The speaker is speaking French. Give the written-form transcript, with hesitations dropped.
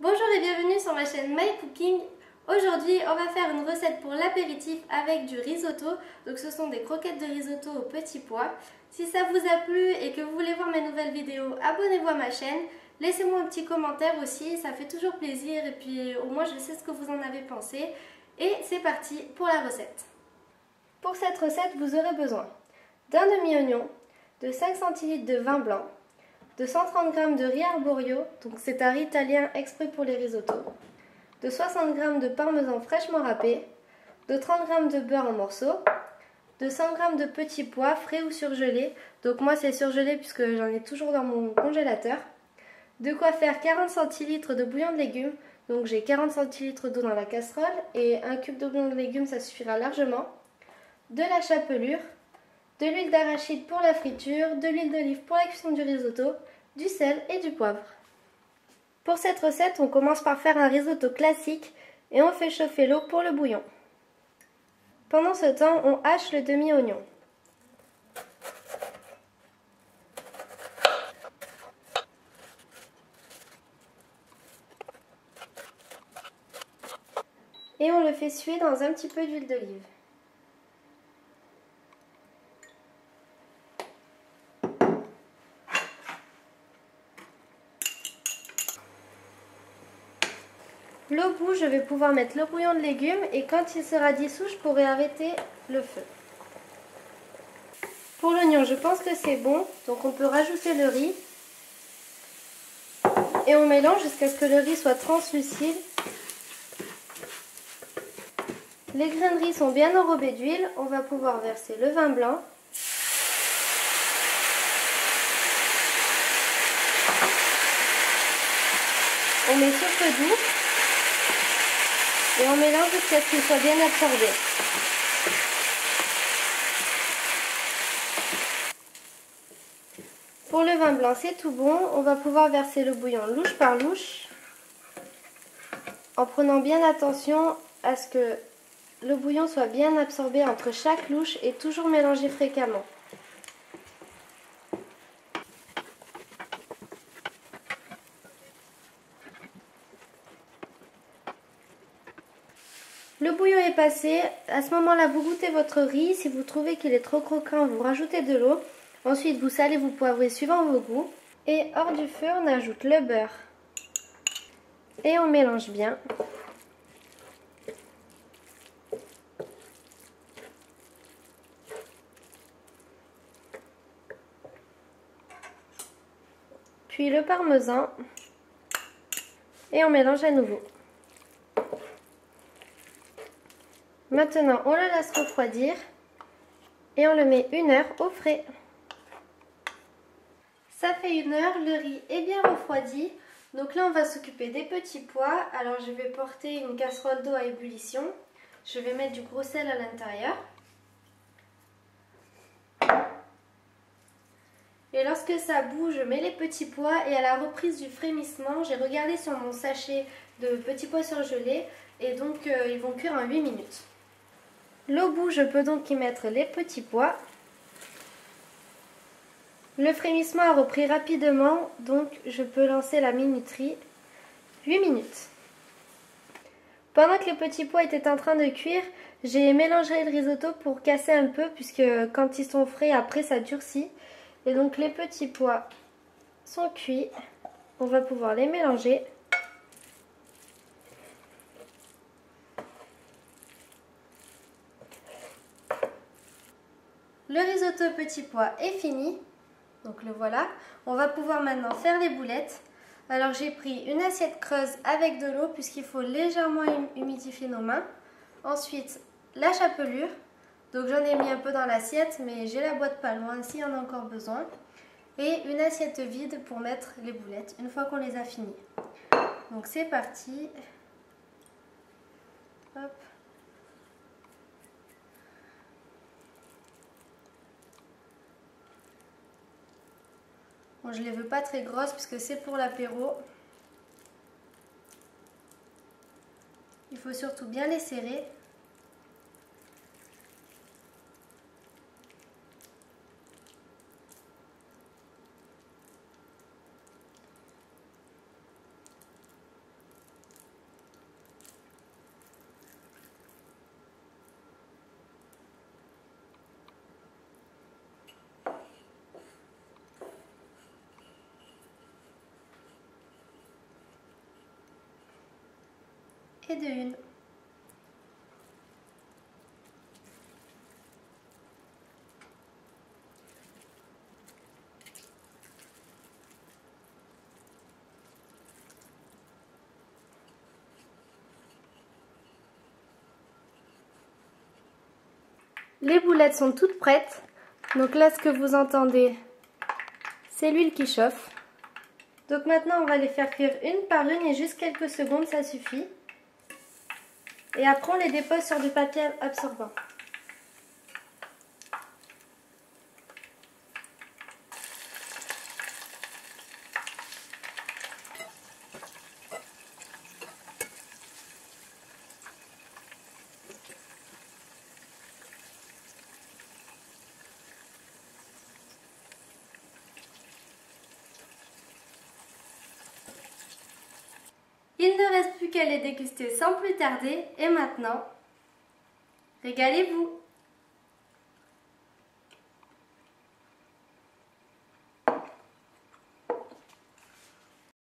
Bonjour et bienvenue sur ma chaîne My Cooking. Aujourd'hui on va faire une recette pour l'apéritif avec du risotto. Donc ce sont des croquettes de risotto aux petits pois. Si ça vous a plu et que vous voulez voir mes nouvelles vidéos, abonnez-vous à ma chaîne. Laissez-moi un petit commentaire aussi, ça fait toujours plaisir et puis au moins je sais ce que vous en avez pensé. Et c'est parti pour la recette. Pour cette recette vous aurez besoin d'un demi-oignon, de 5 cl de vin blanc, de 130 g de riz arborio, donc c'est un riz italien exprès pour les risottos, de 60 g de parmesan fraîchement râpé, de 30 g de beurre en morceaux, de 100 g de petits pois frais ou surgelés, donc moi c'est surgelé puisque j'en ai toujours dans mon congélateur, de quoi faire 40 cl de bouillon de légumes, donc j'ai 40 cl d'eau dans la casserole et un cube de bouillon de légumes ça suffira largement, de la chapelure, de l'huile d'arachide pour la friture, de l'huile d'olive pour la cuisson du risotto, du sel et du poivre. Pour cette recette, on commence par faire un risotto classique et on fait chauffer l'eau pour le bouillon. Pendant ce temps, on hache le demi-oignon. Et on le fait suer dans un petit peu d'huile d'olive. L'eau bout, je vais pouvoir mettre le bouillon de légumes et quand il sera dissous, je pourrai arrêter le feu. Pour l'oignon, je pense que c'est bon, donc on peut rajouter le riz. Et on mélange jusqu'à ce que le riz soit translucide. Les grains de riz sont bien enrobés d'huile, on va pouvoir verser le vin blanc. On met sur feu doux. Et on mélange jusqu'à ce qu'il soit bien absorbé. Pour le vin blanc, c'est tout bon. On va pouvoir verser le bouillon louche par louche, en prenant bien attention à ce que le bouillon soit bien absorbé entre chaque louche et toujours mélanger fréquemment. Le bouillon est passé, à ce moment-là vous goûtez votre riz, si vous trouvez qu'il est trop croquant vous rajoutez de l'eau, ensuite vous salez, vous poivrez suivant vos goûts et hors du feu on ajoute le beurre et on mélange bien. Puis le parmesan et on mélange à nouveau. Maintenant, on le laisse refroidir et on le met 1 heure au frais. Ça fait 1 heure, le riz est bien refroidi. Donc là, on va s'occuper des petits pois. Alors, je vais porter une casserole d'eau à ébullition. Je vais mettre du gros sel à l'intérieur. Et lorsque ça bout, je mets les petits pois et à la reprise du frémissement, j'ai regardé sur mon sachet de petits pois surgelés et donc ils vont cuire en 8 minutes. L'eau bout, je peux donc y mettre les petits pois. Le frémissement a repris rapidement, donc je peux lancer la minuterie. 8 minutes. Pendant que les petits pois étaient en train de cuire, j'ai mélangé le risotto pour casser un peu, puisque quand ils sont frais, après ça durcit. Et donc les petits pois sont cuits. On va pouvoir les mélanger. Le risotto petits pois est fini, donc le voilà. On va pouvoir maintenant faire les boulettes. Alors j'ai pris une assiette creuse avec de l'eau puisqu'il faut légèrement humidifier nos mains. Ensuite la chapelure, donc j'en ai mis un peu dans l'assiette mais j'ai la boîte pas loin s'il y en a encore besoin. Et une assiette vide pour mettre les boulettes une fois qu'on les a finies. Donc c'est parti. Hop. Bon, je ne les veux pas très grosses puisque c'est pour l'apéro. Il faut surtout bien les serrer. et de une. Les boulettes sont toutes prêtes. Donc là, ce que vous entendez, c'est l'huile qui chauffe. Donc maintenant, on va les faire cuire une par une et juste quelques secondes, ça suffit. Et après, on les dépose sur du papier absorbant. Il ne reste plus qu'à les déguster sans plus tarder. Et maintenant, régalez-vous!